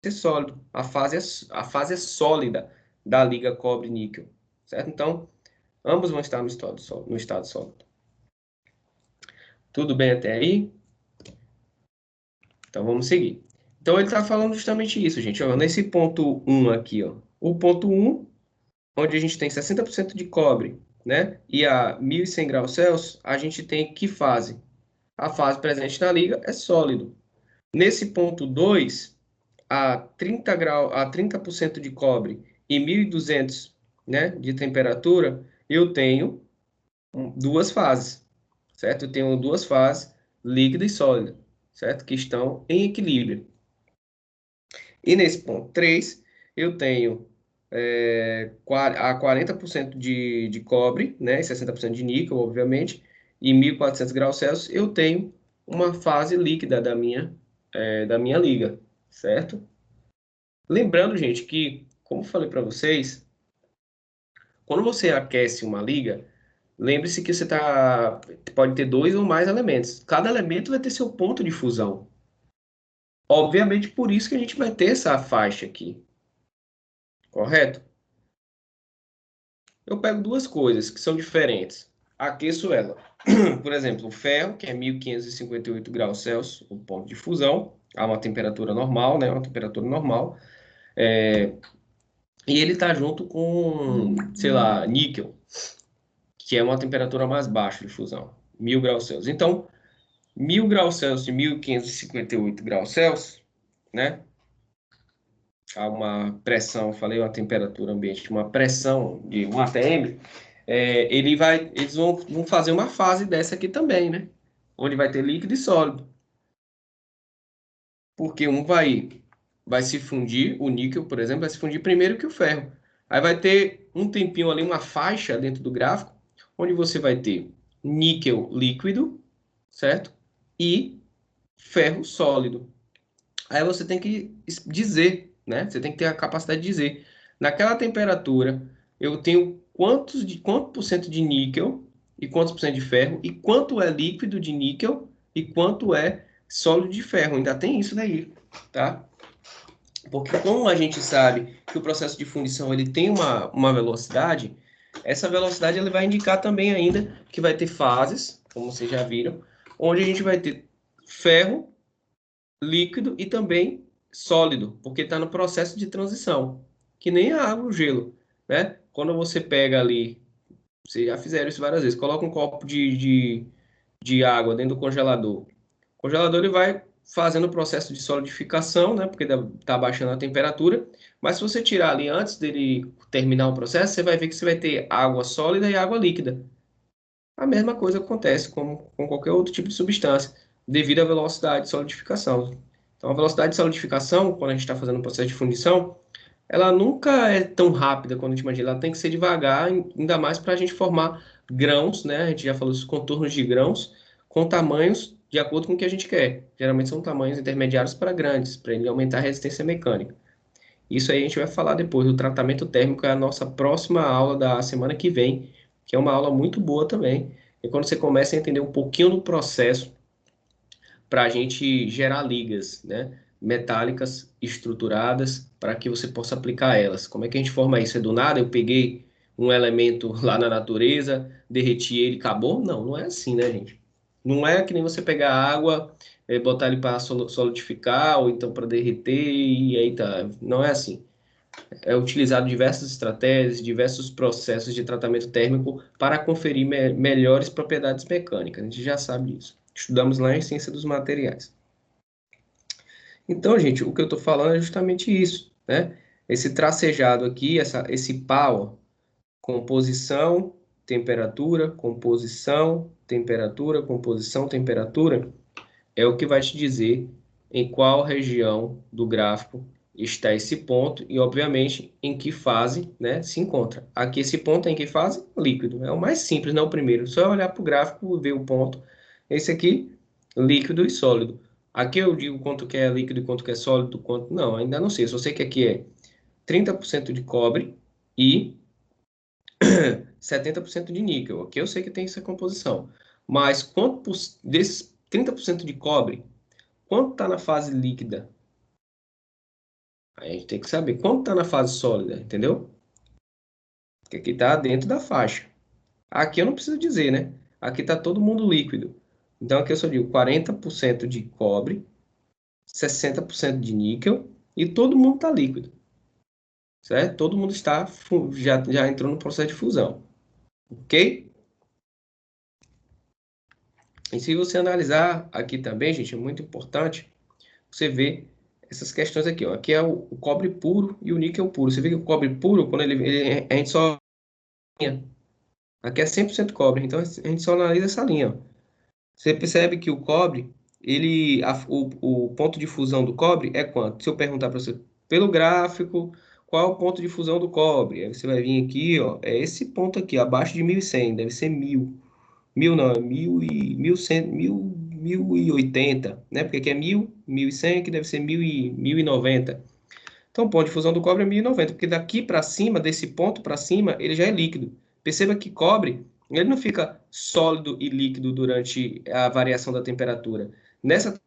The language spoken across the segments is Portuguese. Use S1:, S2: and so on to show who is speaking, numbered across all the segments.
S1: ser sólido. A fase é sólida da liga cobre-níquel, certo? Então, ambos vão estar no estado sólido. Tudo bem até aí? Então, vamos seguir. Então, ele está falando justamente isso, gente. Ó, nesse ponto 1 aqui, ó. O ponto 1, onde a gente tem 60% de cobre, né? E a 1.100 graus Celsius, a gente tem que fase? A fase presente na liga é sólido. Nesse ponto 2, a 30% de cobre e 1.200, né, de temperatura, eu tenho duas fases, certo? Eu tenho duas fases, líquida e sólida, certo? Que estão em equilíbrio. E nesse ponto 3, eu tenho a 40% de cobre, né, e 60% de níquel, obviamente, e 1.400 graus Celsius, eu tenho uma fase líquida da minha liga, certo? Lembrando, gente, que, como eu falei para vocês, quando você aquece uma liga, lembre-se que pode ter dois ou mais elementos. Cada elemento vai ter seu ponto de fusão. Obviamente, por isso que a gente vai ter essa faixa aqui, correto? Eu pego duas coisas que são diferentes, aqueço ela. Por exemplo, o ferro, que é 1.558 graus Celsius, o ponto de fusão, a uma temperatura normal, né? Uma temperatura normal. E ele está junto com, sei lá, níquel, que é uma temperatura mais baixa de fusão, 1.000 graus Celsius. Então, 1.000 graus Celsius e 1.558 graus Celsius, né? Há uma pressão, falei uma temperatura ambiente, uma pressão de 1 atm, eles vão fazer uma fase dessa aqui também, né? Onde vai ter líquido e sólido. Porque um vai se fundir, o níquel, por exemplo, vai se fundir primeiro que o ferro. Aí vai ter um tempinho ali, uma faixa dentro do gráfico, onde você vai ter níquel líquido, certo? E ferro sólido. Aí você tem que dizer, né? Você tem que ter a capacidade de dizer. Naquela temperatura, eu tenho quanto por cento de níquel e quantos por cento de ferro, e quanto é líquido de níquel e quanto é sólido de ferro. Ainda tem isso daí, tá? Porque como a gente sabe que o processo de fundição ele tem uma velocidade, essa velocidade ele vai indicar também ainda que vai ter fases, como vocês já viram, onde a gente vai ter ferro líquido e também sólido, porque está no processo de transição, que nem a água ou o gelo, né? Quando você pega ali, vocês já fizeram isso várias vezes, coloca um copo de água dentro do congelador. O congelador ele vai fazendo o processo de solidificação, né? Porque está baixando a temperatura, mas se você tirar ali antes dele terminar o processo, você vai ver que você vai ter água sólida e água líquida. A mesma coisa acontece com qualquer outro tipo de substância, devido à velocidade de solidificação. Então, a velocidade de solidificação, quando a gente está fazendo o processo de fundição, ela nunca é tão rápida quando a gente imagina. Ela tem que ser devagar, ainda mais para a gente formar grãos, né? A gente já falou dos contornos de grãos, com tamanhos de acordo com o que a gente quer. Geralmente são tamanhos intermediários para grandes, para ele aumentar a resistência mecânica. Isso aí a gente vai falar depois. O tratamento térmico é a nossa próxima aula da semana que vem, que é uma aula muito boa também. E quando você começa a entender um pouquinho do processo para a gente gerar ligas, né, metálicas estruturadas para que você possa aplicar elas. Como é que a gente forma isso? É do nada? Eu peguei um elemento lá na natureza, derreti ele, acabou? Não, não é assim, né, gente? Não é que nem você pegar água, botar ele para solidificar ou então para derreter e aí tá. Não é assim. É utilizado diversas estratégias, diversos processos de tratamento térmico para conferir melhores propriedades mecânicas. A gente já sabe disso. Estudamos lá em ciência dos materiais. Então, gente, o que eu estou falando é justamente isso, né? Esse tracejado aqui, esse pau, composição, temperatura, é o que vai te dizer em qual região do gráfico está esse ponto e, obviamente, em que fase, né, se encontra. Aqui esse ponto é em que fase? Líquido. É o mais simples, não o primeiro. Só olhar para o gráfico e ver o ponto. Esse aqui, líquido e sólido. Aqui eu digo quanto que é líquido e quanto que é sólido, quanto... Não, ainda não sei. Só sei que aqui é 30% de cobre e 70% de níquel. Aqui eu sei que tem essa composição. Mas desses 30% de cobre, quanto está na fase líquida? Aí a gente tem que saber quanto está na fase sólida, entendeu? Porque aqui está dentro da faixa. Aqui eu não preciso dizer, né? Aqui está todo mundo líquido. Então aqui eu só digo 40% de cobre, 60% de níquel e todo mundo está líquido, certo? Todo mundo já entrou no processo de fusão, ok? E se você analisar aqui também, gente, é muito importante você ver essas questões aqui, ó. Aqui é o cobre puro e o níquel puro. Você vê que o cobre puro, quando a gente só... Aqui é 100% cobre, então a gente só analisa essa linha, ó. Você percebe que o cobre, o ponto de fusão do cobre é quanto? Se eu perguntar para você, pelo gráfico, qual é o ponto de fusão do cobre? Aí você vai vir aqui, ó, é esse ponto aqui, abaixo de 1100, deve ser 1000. 1000 não, é 1100, 1080, né? Porque aqui é 1000, 1100, que deve ser 1090. Então, o ponto de fusão do cobre é 1090, porque daqui para cima, desse ponto para cima, ele já é líquido. Perceba que cobre, ele não fica sólido e líquido durante a variação da temperatura. Nessa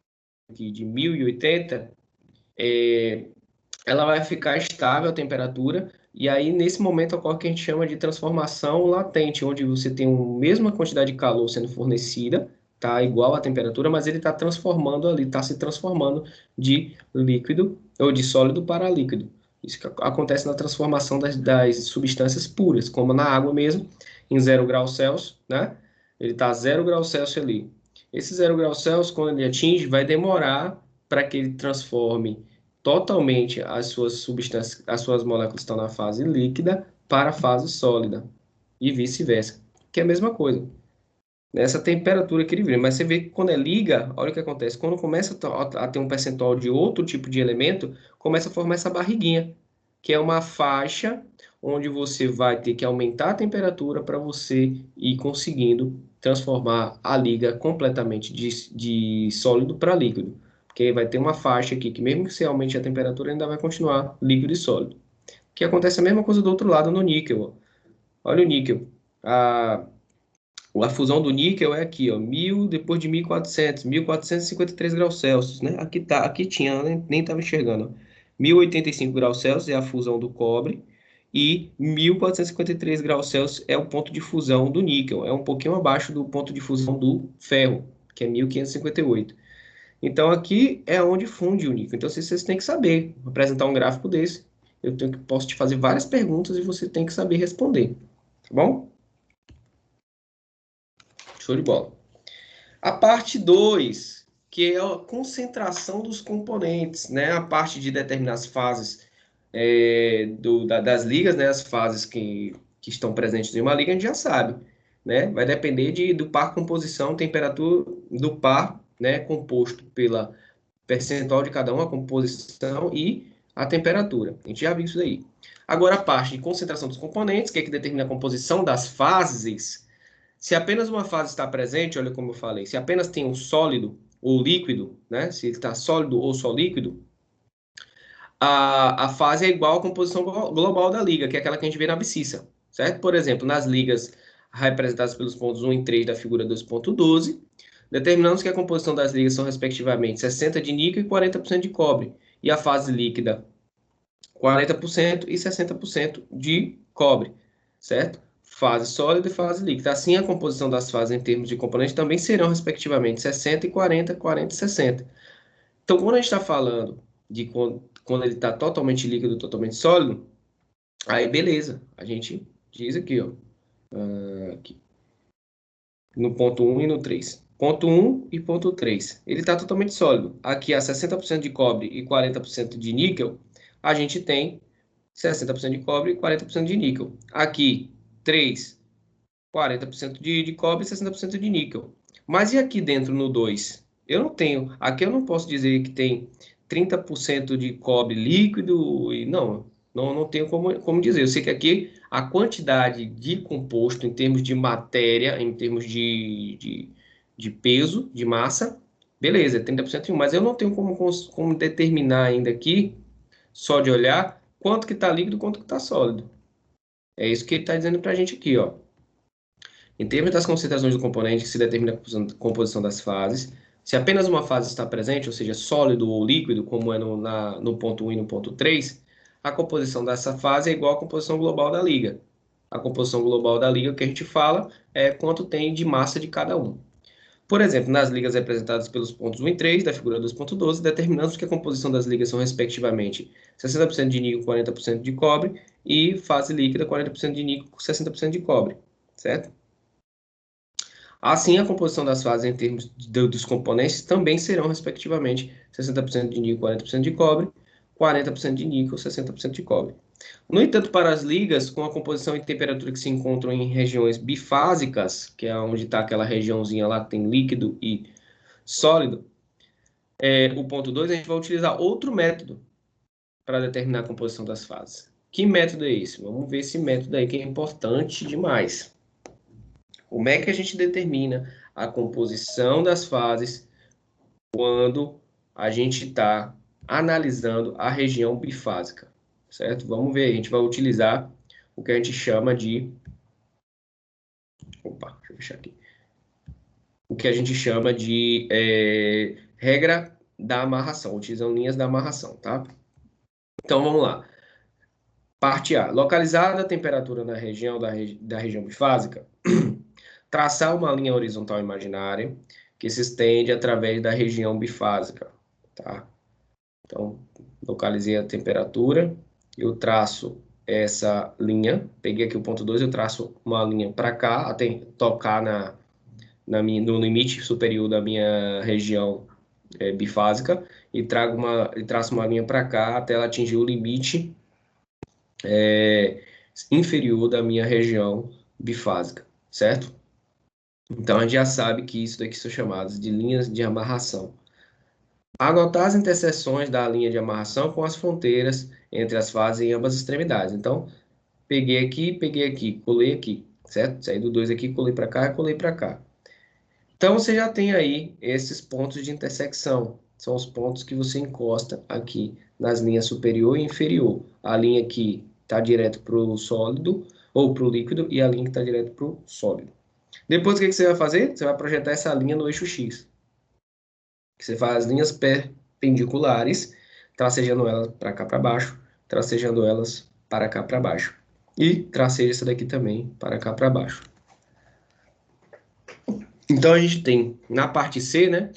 S1: aqui de 1080, ela vai ficar estável a temperatura, e aí nesse momento ocorre o que a gente chama de transformação latente, onde você tem a mesma quantidade de calor sendo fornecida, tá igual à temperatura, mas ele está transformando ali, está se transformando de líquido ou de sólido para líquido. Isso que acontece na transformação das substâncias puras, como na água mesmo, em 0 graus Celsius, né? Ele está a 0 graus Celsius ali. Esse 0 graus Celsius, quando ele atinge, vai demorar para que ele transforme totalmente as suas substâncias, as suas moléculas que estão na fase líquida para a fase sólida e vice-versa, que é a mesma coisa. Nessa temperatura que ele vira. Mas você vê que quando é liga, olha o que acontece. Quando começa a ter um percentual de outro tipo de elemento, começa a formar essa barriguinha, que é uma faixa onde você vai ter que aumentar a temperatura para você ir conseguindo transformar a liga completamente de sólido para líquido. Porque vai ter uma faixa aqui que mesmo que você aumente a temperatura, ainda vai continuar líquido e sólido. Que acontece a mesma coisa do outro lado no níquel. Ó. Olha o níquel. A fusão do níquel é aqui, ó, 1000 depois de 1400, 1453 graus Celsius, né? Aqui tá, aqui tinha, nem estava enxergando. 1085 graus Celsius é a fusão do cobre e 1453 graus Celsius é o ponto de fusão do níquel. É um pouquinho abaixo do ponto de fusão do ferro, que é 1558. Então aqui é onde funde o níquel. Então vocês têm que saber apresentar um gráfico desse. Posso te fazer várias perguntas e você tem que saber responder, tá bom? Show de bola. A parte 2, que é a concentração dos componentes, né? A parte de determinar as fases das ligas, né? As fases que estão presentes em uma liga, a gente já sabe, né? Vai depender do par composição, temperatura do par, né? Composto pela percentual de cada um, a composição e a temperatura. A gente já viu isso daí. Agora, a parte de concentração dos componentes, que é que determina a composição das fases. Se apenas uma fase está presente, olha como eu falei, se apenas tem um sólido ou líquido, né? Se ele está sólido ou só líquido, a fase é igual à composição global da liga, que é aquela que a gente vê na abscissa, certo? Por exemplo, nas ligas representadas pelos pontos 1 e 3 da figura 2.12, determinamos que a composição das ligas são, respectivamente, 60% de níquel e 40% de cobre, e a fase líquida, 40% e 60% de cobre, certo? Fase sólida e fase líquida. Assim, a composição das fases em termos de componentes também serão, respectivamente, 60 e 40, 40 e 60. Então, quando a gente está falando de quando ele está totalmente líquido, totalmente sólido, aí beleza, a gente diz aqui, ó, aqui, no ponto 1 e no 3. Ponto 1 e ponto 3. Ele está totalmente sólido. Aqui, a 60% de cobre e 40% de níquel, a gente tem 60% de cobre e 40% de níquel. Aqui, 3, 40% de cobre e 60% de níquel. Mas e aqui dentro no 2? Eu não tenho. Aqui eu não posso dizer que tem 30% de cobre líquido e não tenho como dizer. Eu sei que aqui a quantidade de composto em termos de matéria, em termos de peso, de massa, beleza, é 30% em um, mas eu não tenho como determinar ainda aqui, só de olhar, quanto que está líquido e quanto que está sólido. É isso que ele está dizendo para a gente aqui, ó. Em termos das concentrações do componente, que se determina a composição das fases, Se apenas uma fase está presente, ou seja, sólido ou líquido, como é no ponto 1 e no ponto 3, a composição dessa fase é igual à composição global da liga. A composição global da liga, o que a gente fala, é quanto tem de massa de cada um. Por exemplo, nas ligas representadas pelos pontos 1 e 3 da figura 2.12, determinamos que a composição das ligas são, respectivamente, 60% de níquel, 40% de cobre, e fase líquida, 40% de níquel, 60% de cobre, certo? Assim, a composição das fases em termos dos componentes também serão, respectivamente, 60% de níquel, 40% de cobre, 40% de níquel, 60% de cobre. No entanto, para as ligas, com a composição e temperatura que se encontram em regiões bifásicas, que é onde está aquela regiãozinha lá que tem líquido e sólido, o ponto 2, a gente vai utilizar outro método para determinar a composição das fases. Que método é esse? Vamos ver esse método aí que é importante demais. Como é que a gente determina a composição das fases quando a gente está analisando a região bifásica, certo? Vamos ver, a gente vai utilizar o que a gente chama de... Opa, deixa eu fechar aqui. O que a gente chama de regra da amarração, utilizando linhas da amarração, tá? Então, vamos lá. Parte A. Localizada a temperatura na região da região bifásica, traçar uma linha horizontal imaginária que se estende através da região bifásica, tá? Então, localizei a temperatura, eu traço essa linha, peguei aqui o ponto 2, eu traço uma linha para cá, até tocar no limite superior da minha região bifásica, e traço uma linha para cá até ela atingir o limite inferior da minha região bifásica, certo? Então, a gente já sabe que isso daqui são chamadas de linhas de amarração. Anotar as interseções da linha de amarração com as fronteiras entre as fases em ambas extremidades. Então, peguei aqui, colei aqui, certo? Saí do 2 aqui, colei para cá, colei para cá. Então, você já tem aí esses pontos de intersecção. São os pontos que você encosta aqui nas linhas superior e inferior. A linha que está direto para o sólido ou para o líquido e a linha que está direto para o sólido. Depois, o que você vai fazer? Você vai projetar essa linha no eixo X. Você faz as linhas perpendiculares, tracejando elas para cá para baixo, tracejando elas para cá para baixo. E traceja essa daqui também para cá para baixo. Então, a gente tem, na parte C, né,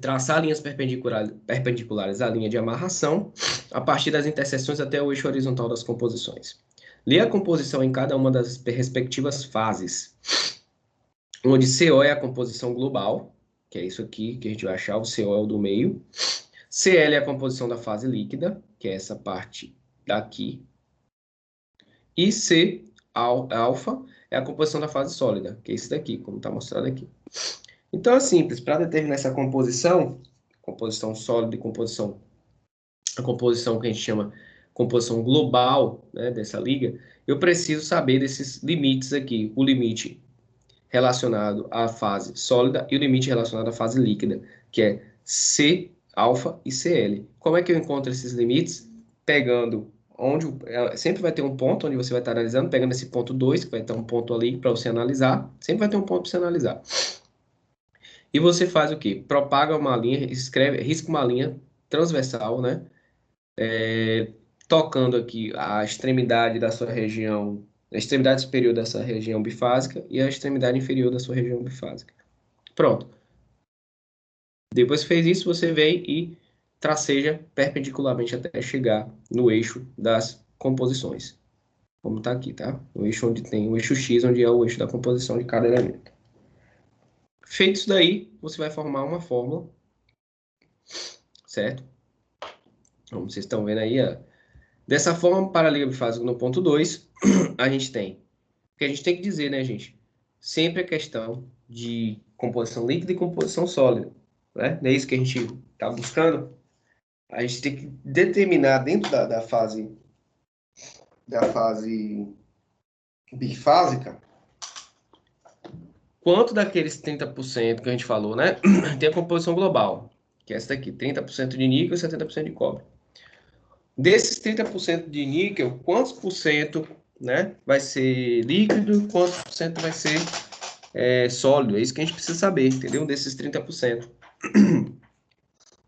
S1: traçar linhas perpendiculares à linha de amarração, a partir das interseções até o eixo horizontal das composições. Ler a composição em cada uma das respectivas fases, onde CO é a composição global, que é isso aqui que a gente vai achar, o CO é o do meio. Cl é a composição da fase líquida, que é essa parte daqui. E C alfa é a composição da fase sólida, que é esse daqui, como está mostrado aqui. Então é simples, para determinar essa composição sólida e a composição que a gente chama composição global, né, dessa liga, eu preciso saber desses limites aqui, o limite relacionado à fase sólida e o limite relacionado à fase líquida, que é C alfa e Cl. Como é que eu encontro esses limites? Pegando sempre vai ter um ponto onde você vai estar analisando, pegando esse ponto 2, que vai ter um ponto ali para você analisar, sempre vai ter um ponto para você analisar. E você faz o quê? Propaga uma linha, risca uma linha transversal, né? Tocando aqui a extremidade da sua região, a extremidade superior dessa região bifásica e a extremidade inferior da sua região bifásica. Pronto. Depois que fez isso, você vem e traceja perpendicularmente até chegar no eixo das composições. Como está aqui, tá? O eixo onde tem o eixo X, onde é o eixo da composição de cada elemento. Feito isso daí, você vai formar uma fórmula, certo? Como vocês estão vendo aí, ó. Dessa forma, para a liga bifásica no ponto 2, a gente tem... O que a gente tem que dizer, né, gente? Sempre a questão de composição líquida e composição sólida, né? Não é isso que a gente está buscando? A gente tem que determinar dentro da fase bifásica quanto daqueles 30% que a gente falou, né? Tem a composição global, que é essa daqui, 30% de níquel e 70% de cobre. Desses 30% de níquel, quantos por cento, né, vai ser líquido, quantos por cento vai ser sólido? É isso que a gente precisa saber, entendeu? Desses 30%.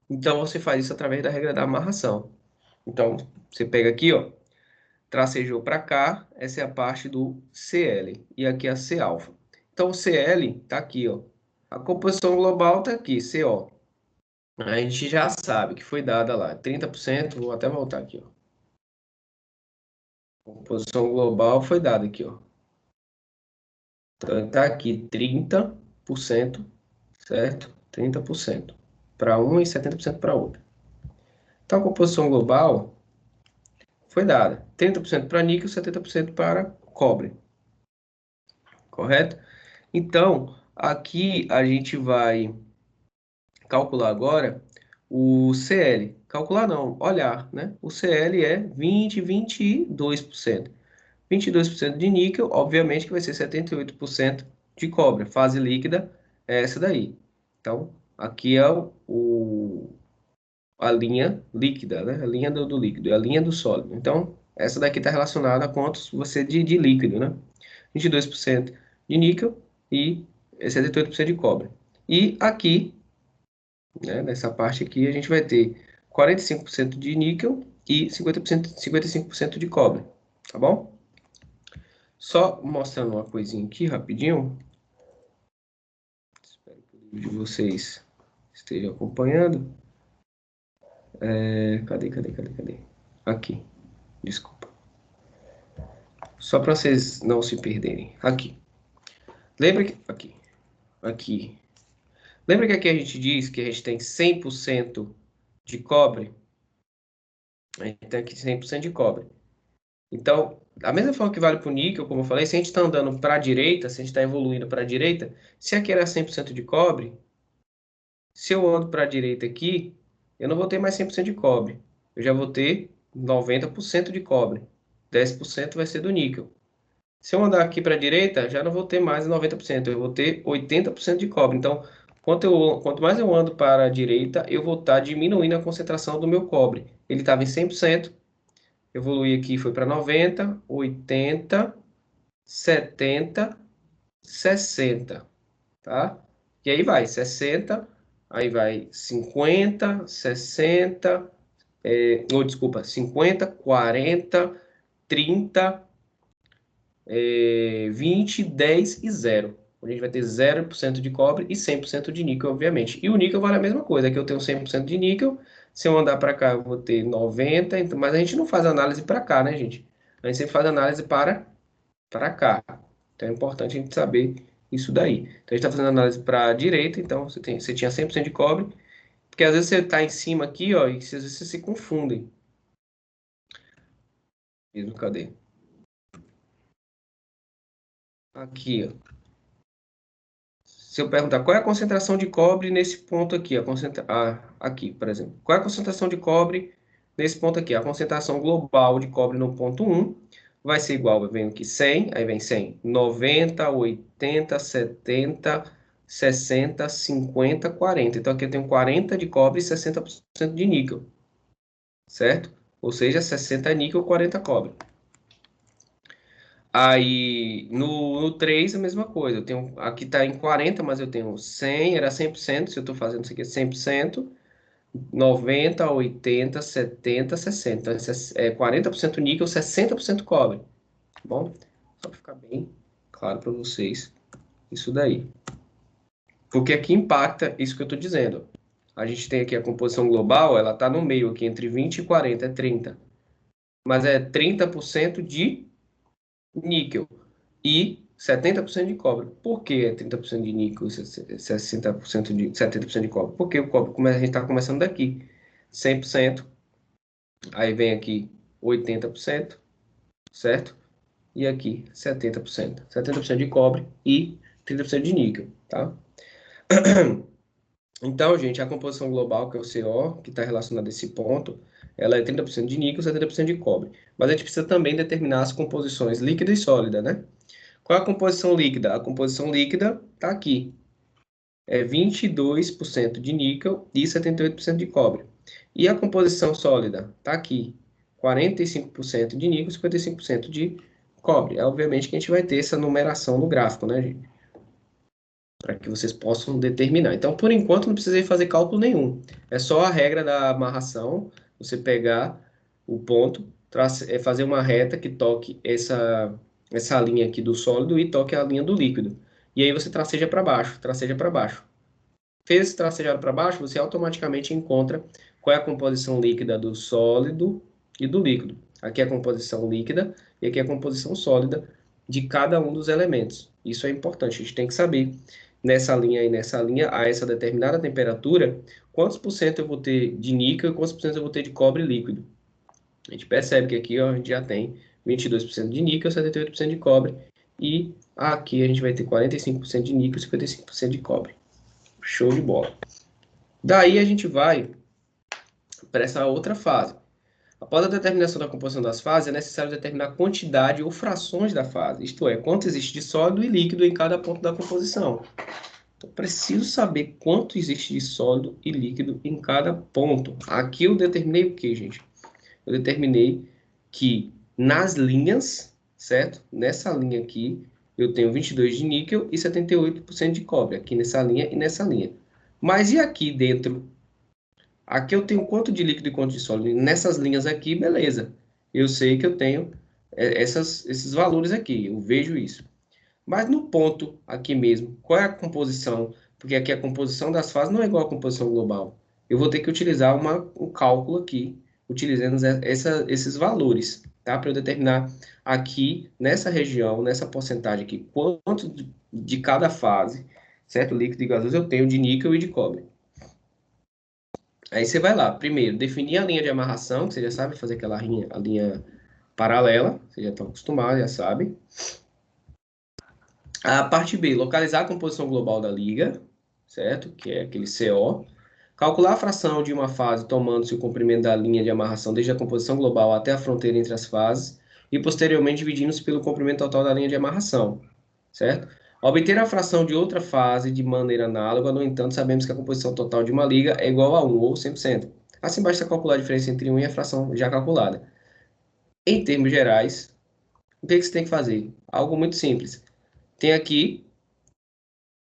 S1: Então, você faz isso através da regra da amarração. Então, você pega aqui, ó, tracejou para cá, essa é a parte do Cl, e aqui é a C-alfa. Então, o Cl está aqui, ó. A composição global está aqui, CO. A gente já sabe que foi dada lá, 30%, vou até voltar aqui, ó. A composição global foi dada aqui, ó. Então, está aqui 30%, certo? 30% para um e 70% para outro. Então, a composição global foi dada 30% para níquel, 70% para cobre, correto? Então, aqui a gente vai calcular agora o Cl. Calcular não, olhar, né? O Cl é 22%. 22% de níquel, obviamente que vai ser 78% de cobre. Fase líquida é essa daí. Então, aqui é a linha líquida, né? A linha do líquido, é a linha do sólido. Então, essa daqui está relacionada a quantos você de líquido, né? 22% de níquel e 78% de cobre. E aqui, né, nessa parte aqui, a gente vai ter 45% de níquel e 55% de cobre, tá bom? Só mostrando uma coisinha aqui rapidinho. Espero que o vídeo de vocês esteja acompanhando. Cadê? Aqui, desculpa. Só para vocês não se perderem. Aqui. Lembra que... Aqui. Lembra que aqui a gente diz que a gente tem 100% de cobre? A gente tem aqui 100% de cobre. Então, da mesma forma que vale para o níquel, como eu falei, se a gente está andando para a direita, se a gente está evoluindo para a direita, se aqui era 100% de cobre, se eu ando para a direita aqui, eu não vou ter mais 100% de cobre. Eu já vou ter 90% de cobre. 10% vai ser do níquel. Se eu andar aqui para a direita, já não vou ter mais 90%, eu vou ter 80% de cobre. Então, quanto mais eu ando para a direita, eu vou estar diminuindo a concentração do meu cobre. Ele estava em 100%, evolui aqui, foi para 90, 80, 70, 60, tá? E aí vai 60, aí vai 50, 60, desculpa, 50, 40, 30, 20, 10 e 0. A gente vai ter 0% de cobre e 100% de níquel, obviamente. E o níquel vale a mesma coisa. Aqui eu tenho 100% de níquel. Se eu andar para cá, eu vou ter 90. Então, mas a gente não faz análise para cá, né, gente? A gente sempre faz análise para cá. Então é importante a gente saber isso daí. Então a gente está fazendo análise para a direita. Então você tinha 100% de cobre. Porque às vezes você está em cima aqui, ó, e às vezes você se confundem. Mesmo, cadê? Aqui, ó. Se eu perguntar qual é a concentração de cobre nesse ponto aqui, aqui, por exemplo. Qual é a concentração de cobre nesse ponto aqui? A concentração global de cobre no ponto 1 vai ser igual, vem aqui 100, aí vem 100, 90, 80, 70, 60, 50, 40. Então aqui eu tenho 40 de cobre e 60% de níquel, certo? Ou seja, 60 níquel, 40 cobre. Aí no 3 a mesma coisa. Eu tenho, aqui está em 40, mas eu tenho 100, era 100%. Se eu estou fazendo isso aqui é 100%, 90, 80, 70, 60. Então, isso é 40% níquel, 60% cobre. Tá bom? Só para ficar bem claro para vocês isso daí. Porque aqui impacta isso que eu estou dizendo. A gente tem aqui a composição global, ela está no meio aqui, entre 20 e 40, é 30. Mas é 30% de níquel e 70% de cobre. Por que é 30% de níquel e 70% de cobre? Porque o cobre, a gente está começando daqui, 100%, aí vem aqui 80%, certo? E aqui 70%. 70% de cobre e 30% de níquel, tá? Então, gente, a composição global, que é o CO, que está relacionada a esse ponto, ela é 30% de níquel, 70% de cobre. Mas a gente precisa também determinar as composições líquida e sólida, né? Qual é a composição líquida? A composição líquida está aqui. É 22% de níquel e 78% de cobre. E a composição sólida está aqui. 45% de níquel e 55% de cobre. É obviamente que a gente vai ter essa numeração no gráfico, né, gente? para que vocês possam determinar. Então, por enquanto, não precisei fazer cálculo nenhum. É só a regra da amarração, você pegar o ponto, fazer uma reta que toque essa linha aqui do sólido e toque a linha do líquido. E aí você traceja para baixo, traceja para baixo. Fez esse tracejado para baixo, você automaticamente encontra qual é a composição líquida do sólido e do líquido. Aqui é a composição líquida e aqui é a composição sólida de cada um dos elementos. Isso é importante, a gente tem que saber nessa linha e nessa linha, a essa determinada temperatura, quantos por cento eu vou ter de níquel e quantos por cento eu vou ter de cobre líquido. A gente percebe que aqui ó, a gente já tem 22% de níquel, 78% de cobre, e aqui a gente vai ter 45% de níquel e 55% de cobre. Show de bola. Daí a gente vai para essa outra fase. Após a determinação da composição das fases, é necessário determinar a quantidade ou frações da fase, isto é, quanto existe de sólido e líquido em cada ponto da composição. Então, preciso saber quanto existe de sólido e líquido em cada ponto. Aqui eu determinei o que, gente? Eu determinei que nas linhas, certo? Nessa linha aqui, eu tenho 22 de níquel e 78% de cobre, aqui nessa linha e nessa linha. Mas e aqui dentro? Aqui eu tenho quanto de líquido e quanto de sólido. Nessas linhas aqui, beleza. Eu sei que eu tenho esses valores aqui, eu vejo isso. Mas no ponto aqui mesmo, qual é a composição? Porque aqui a composição das fases não é igual à composição global. Eu vou ter que utilizar um cálculo aqui, utilizando esses valores, tá? Para eu determinar aqui, nessa região, nessa porcentagem aqui, quanto de cada fase, certo? Líquido e gasoso eu tenho de níquel e de cobre. Aí você vai lá, primeiro, definir a linha de amarração, que você já sabe fazer aquela linha, a linha paralela, vocês já estão acostumados, já sabem. A parte B, localizar a composição global da liga, certo? Que é aquele CO. Calcular a fração de uma fase tomando-se o comprimento da linha de amarração desde a composição global até a fronteira entre as fases e posteriormente dividindo-se pelo comprimento total da linha de amarração, certo? Obter a fração de outra fase de maneira análoga, no entanto, sabemos que a composição total de uma liga é igual a 1 ou 100%. Assim, basta calcular a diferença entre 1 e a fração já calculada. Em termos gerais, o que você tem que fazer? Algo muito simples. Tem aqui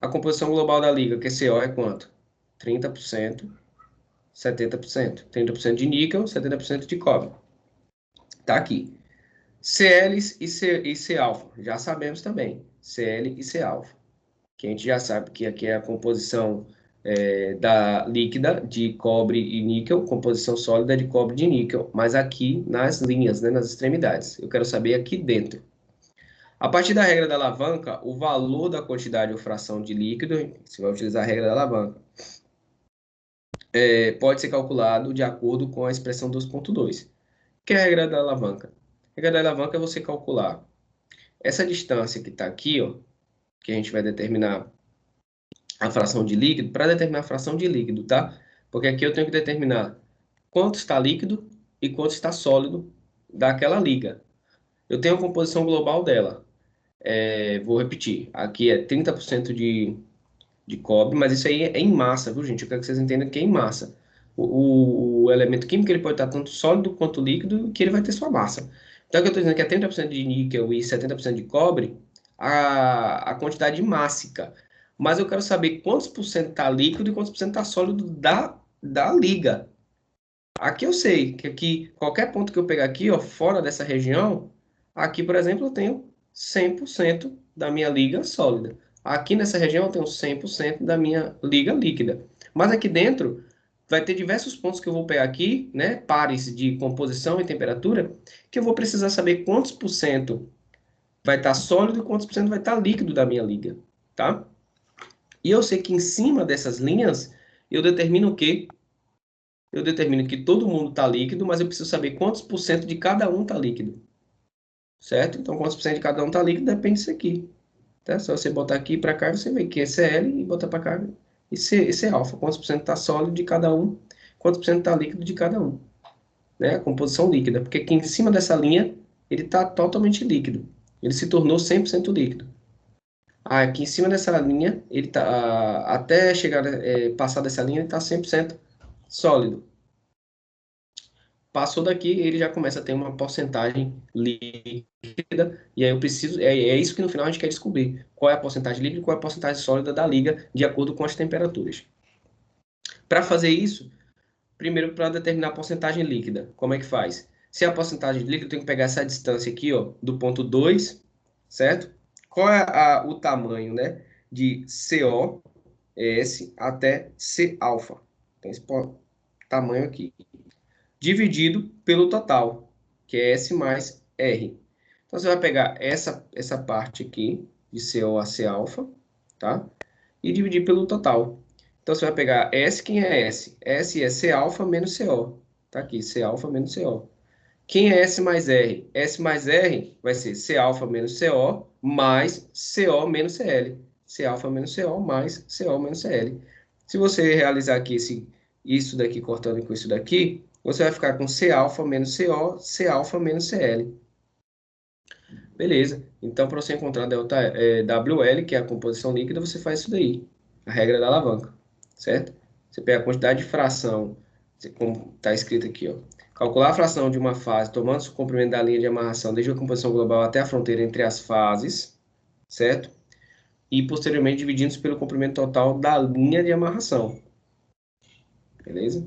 S1: a composição global da liga, que é CO, é quanto? 30%, 70%. 30% de níquel, 70% de cobre. Tá aqui. Cl e C alfa, já sabemos também. Cl e C alfa. Que a gente já sabe que aqui é a composição da líquida de cobre e níquel, composição sólida de cobre e de níquel, mas aqui nas linhas, né, nas extremidades. Eu quero saber aqui dentro. A partir da regra da alavanca, o valor da quantidade ou fração de líquido, você vai utilizar a regra da alavanca, pode ser calculado de acordo com a expressão 2.2. Que é a regra da alavanca? A regra da alavanca é você calcular essa distância que está aqui, ó, que a gente vai determinar a fração de líquido, para determinar a fração de líquido, tá? Porque aqui eu tenho que determinar quanto está líquido e quanto está sólido daquela liga. Eu tenho a composição global dela. Vou repetir. Aqui é 30% de cobre, mas isso aí é em massa, viu, gente? Eu quero que vocês entendam que é em massa. O elemento químico ele pode estar tanto sólido quanto líquido, que ele vai ter sua massa. Então, o que eu estou dizendo é que é 30% de níquel e 70% de cobre, a quantidade mássica. Mas eu quero saber quantos por cento está líquido e quantos por cento está sólido da liga. Aqui eu sei que aqui, qualquer ponto que eu pegar aqui, ó, fora dessa região, aqui, por exemplo, eu tenho 100% da minha liga sólida. Aqui nessa região eu tenho 100% da minha liga líquida. Mas aqui dentro vai ter diversos pontos que eu vou pegar aqui, né, pares de composição e temperatura, que eu vou precisar saber quantos por cento vai estar sólido e quantos por cento vai estar líquido da minha liga, tá? E eu sei que em cima dessas linhas eu determino o quê? Eu determino que todo mundo está líquido, mas eu preciso saber quantos por cento de cada um está líquido. Certo? Então, quantos por cento de cada um está líquido depende disso aqui. Tá? Se você botar aqui para cá, você vê que é Cl e botar para cá esse é alfa. Quantos por cento está sólido de cada um, quantos por cento está líquido de cada um. Né? A composição líquida. Porque aqui em cima dessa linha, ele está totalmente líquido. Ele se tornou 100% líquido. Aqui em cima dessa linha, ele tá, até chegar, passar dessa linha, ele está 100% sólido. Passou daqui, ele já começa a ter uma porcentagem líquida, e aí eu preciso, é isso que no final a gente quer descobrir, qual é a porcentagem líquida e qual é a porcentagem sólida da liga, de acordo com as temperaturas. Para fazer isso, primeiro para determinar a porcentagem líquida, como é que faz? Se a porcentagem líquida, eu tenho que pegar essa distância aqui, ó, do ponto 2, certo? Qual é o tamanho, né, de CO, S, até C alfa? Tem esse tamanho aqui dividido pelo total, que é S mais R. Então, você vai pegar essa parte aqui, de CO a C alfa, tá? E dividir pelo total. Então, você vai pegar S, quem é S? S é C alfa menos CO. Tá aqui, C alfa menos CO. Quem é S mais R? S mais R vai ser C alfa menos CO mais CO menos CL. C alfa menos CO mais CO menos CL. Se você realizar aqui isso daqui cortando com isso daqui, você vai ficar com C alfa menos CO, C alfa menos CL. Beleza. Então, para você encontrar delta, WL, que é a composição líquida, você faz isso daí. A regra da alavanca. Certo? Você pega a quantidade de fração, como está escrito aqui, ó. Calcular a fração de uma fase, tomando o comprimento da linha de amarração desde a composição global até a fronteira entre as fases, certo? E, posteriormente, dividindo pelo comprimento total da linha de amarração. Beleza?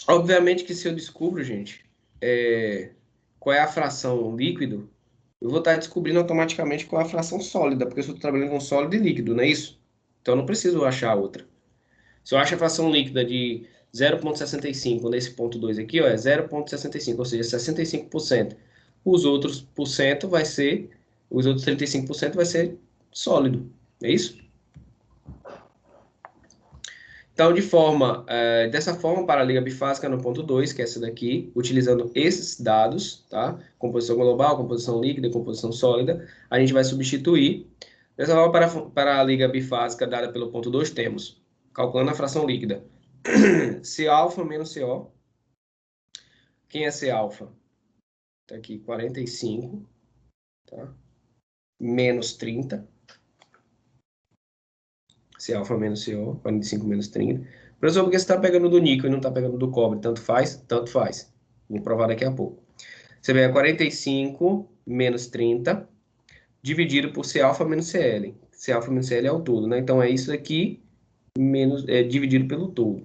S1: Obviamente que se eu descubro, gente, qual é a fração líquido, eu vou estar descobrindo automaticamente qual é a fração sólida, porque eu estou trabalhando com sólido e líquido, não é isso? Então eu não preciso achar outra. Se eu acho a fração líquida de 0,65 nesse ponto 2 aqui, ó, é 0,65, ou seja, 65%. Os outros por cento vai ser, os outros 35% vai ser sólido, é isso? Então, dessa forma, para a liga bifásica no ponto 2, que é essa daqui, utilizando esses dados, tá? Composição global, composição líquida e composição sólida, a gente vai substituir. Dessa forma, para a liga bifásica dada pelo ponto 2, temos, calculando a fração líquida, C alfa menos CO. Quem é C alfa? Tá aqui, 45, tá? Menos 30. C alfa menos CO, 45 menos 30. Professor, por que você está pegando do níquel e não está pegando do cobre? Tanto faz? Tanto faz. Vou provar daqui a pouco. Você pega 45 menos 30, dividido por C alfa menos CL. C alfa menos CL é o todo, né? Então, é isso aqui, dividido pelo todo.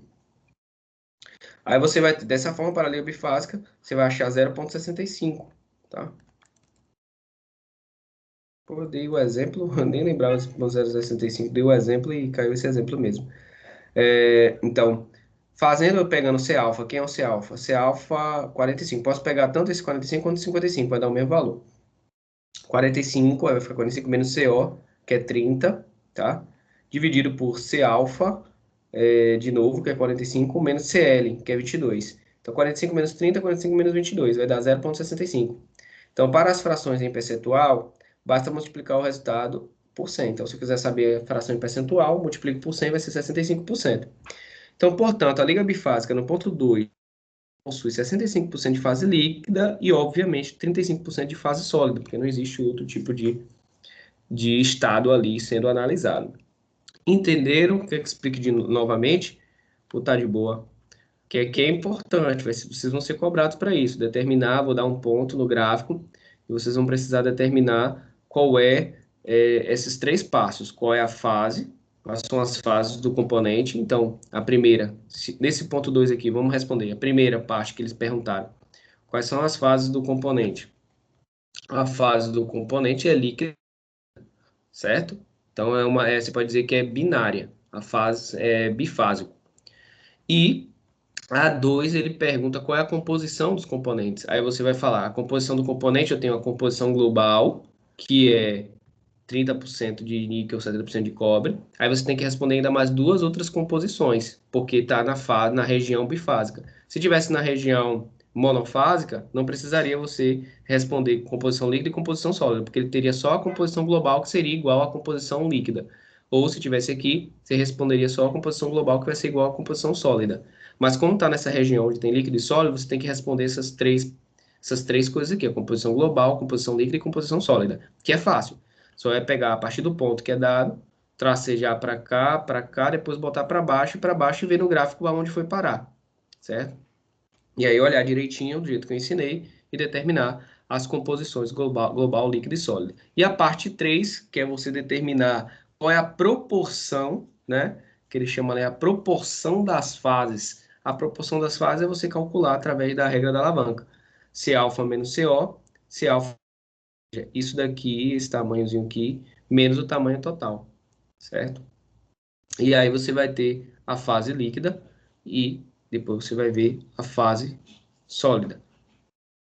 S1: Aí você vai, dessa forma, para a liga bifásica, você vai achar 0,65, tá? Pô, eu dei o exemplo, eu nem lembrava do 0,65, dei o exemplo e caiu esse exemplo mesmo. Então, pegando C alfa, quem é o C alfa? C alfa 45. Posso pegar tanto esse 45 quanto esse 55, vai dar o mesmo valor. 45, aí vai ficar 45 menos CO, que é 30, tá? Dividido por C alfa, de novo, que é 45, menos CL, que é 22. Então, 45 menos 30, 45 menos 22, vai dar 0,65. Então, para as frações em percentual, basta multiplicar o resultado por 100. Então, se eu quiser saber a fração em percentual, multiplico por 100, vai ser 65%. Então, portanto, a liga bifásica no ponto 2 possui 65% de fase líquida e, obviamente, 35% de fase sólida, porque não existe outro tipo de estado ali sendo analisado. Entenderam? Quer que explique novamente? Ou tá de boa? Que é importante, vocês vão ser cobrados para isso. Determinar, vou dar um ponto no gráfico, e vocês vão precisar determinar qual esses três passos. Qual é a fase, quais são as fases do componente. Então, a primeira, nesse ponto 2 aqui, vamos responder. A primeira parte que eles perguntaram. Quais são as fases do componente? A fase do componente é líquida, certo? Então, você pode dizer que é binária. A fase é bifásico. E a 2 ele pergunta qual é a composição dos componentes. Aí você vai falar, a composição do componente, eu tenho a composição global, que é 30% de níquel, 70% de cobre. Aí você tem que responder ainda mais duas outras composições, porque está na região bifásica. Se tivesse na região monofásica, não precisaria você responder composição líquida e composição sólida, porque ele teria só a composição global, que seria igual à composição líquida. Ou se tivesse aqui, você responderia só a composição global, que vai ser igual à composição sólida. Mas como está nessa região onde tem líquido e sólido, você tem que responder essas três coisas aqui, a composição global, composição líquida e composição sólida, que é fácil. Só é pegar a partir do ponto que é dado, tracejar para cá, depois botar para baixo e ver no gráfico aonde foi parar, certo? E aí olhar direitinho do jeito que eu ensinei e determinar as composições global, líquido e sólido. E a parte 3, que é você determinar qual é a proporção, né? Que ele chama, né, a proporção das fases. A proporção das fases é você calcular através da regra da alavanca. C alfa menos CO, C alfa, isso daqui, esse tamanhozinho aqui, menos o tamanho total, certo? E aí você vai ter a fase líquida e depois você vai ver a fase sólida,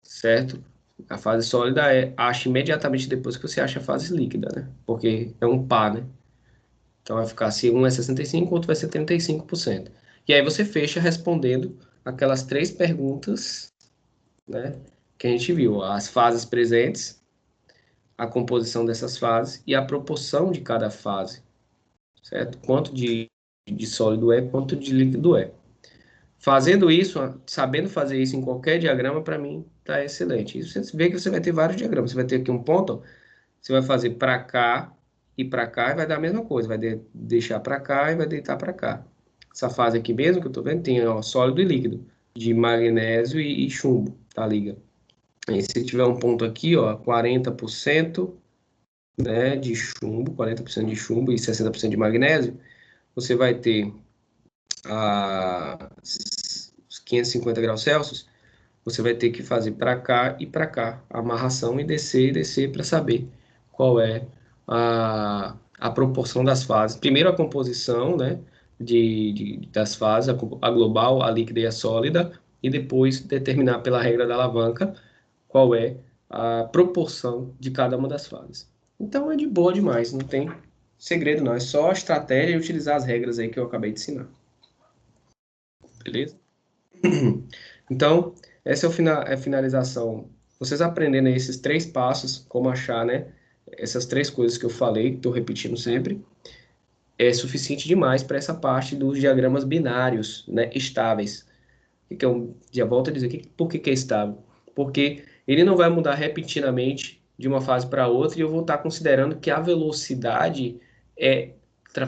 S1: certo? A fase sólida acha imediatamente depois que você acha a fase líquida, né? Porque é um par, né? Então vai ficar se um é 65, o outro vai ser 35%. E aí você fecha respondendo aquelas três perguntas, né? Que a gente viu, as fases presentes, a composição dessas fases e a proporção de cada fase, certo? Quanto de sólido é, quanto de líquido é. Fazendo isso, sabendo fazer isso em qualquer diagrama, para mim, tá excelente. E você vê que você vai ter vários diagramas. Você vai ter aqui um ponto, ó, você vai fazer para cá e para cá e vai dar a mesma coisa. Vai deixar para cá e vai deitar para cá. Essa fase aqui mesmo que eu estou vendo tem ó, sólido e líquido, de magnésio e chumbo, tá liga? E se tiver um ponto aqui, ó, 40%, né, de chumbo, 40% de chumbo e 60% de magnésio, você vai ter a 550 graus Celsius, você vai ter que fazer para cá e para cá, a amarração e descer para saber qual é a proporção das fases. Primeiro a composição, né, das fases, a global, a líquida e a sólida, e depois determinar pela regra da alavanca qual é a proporção de cada uma das fases. Então é de boa demais, não tem segredo não, é só a estratégia e utilizar as regras aí que eu acabei de ensinar. Beleza? Então, essa é a finalização. Vocês aprendendo aí esses três passos, como achar, né? Essas três coisas que eu falei, que estou repetindo sempre, é suficiente demais para essa parte dos diagramas binários, né? Estáveis. Que eu já volto a dizer, por que é estável? Porque ele não vai mudar repentinamente de uma fase para outra e eu vou estar considerando que a velocidade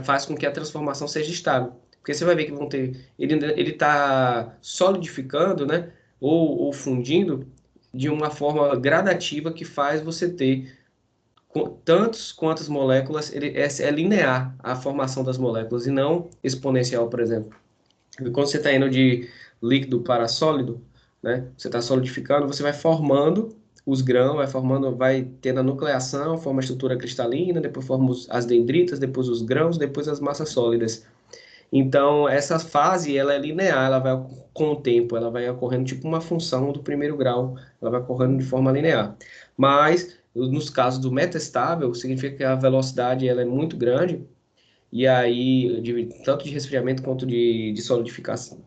S1: faz com que a transformação seja estável. Porque você vai ver que vão ter. Ele está solidificando, né? Ou fundindo de uma forma gradativa que faz você ter tantos quantas moléculas. É linear a formação das moléculas e não exponencial, por exemplo. E quando você está indo de líquido para sólido, né? Você está solidificando, você vai formando os grãos, vai tendo a nucleação, forma a estrutura cristalina, depois forma as dendritas, depois os grãos, depois as massas sólidas. Então, essa fase, ela é linear, ela vai com o tempo, ela vai ocorrendo tipo uma função do primeiro grau, ela vai ocorrendo de forma linear. Mas, nos casos do metastável, significa que a velocidade ela é muito grande, e aí, tanto de resfriamento quanto de solidificação,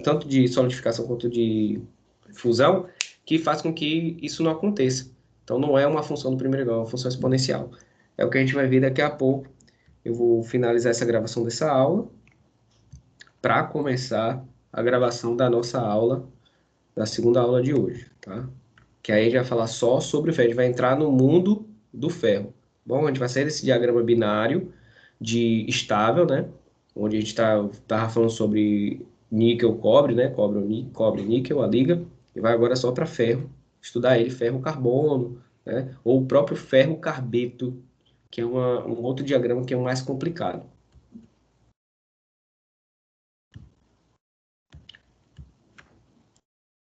S1: tanto de solidificação quanto de fusão, que faz com que isso não aconteça. Então, não é uma função do primeiro grau, é uma função exponencial. É o que a gente vai ver daqui a pouco. Eu vou finalizar essa gravação dessa aula para começar a gravação da nossa aula, da segunda aula de hoje, tá? Que aí a gente vai falar só sobre o ferro, a gente vai entrar no mundo do ferro. Bom, a gente vai sair desse diagrama binário de estável, né? Onde a gente tava falando sobre níquel, cobre, né? Cobre, níquel, a liga, e vai agora só para ferro, estudar ele, ferro carbono, né? Ou o próprio ferro carbeto, que é um outro diagrama que é o mais complicado.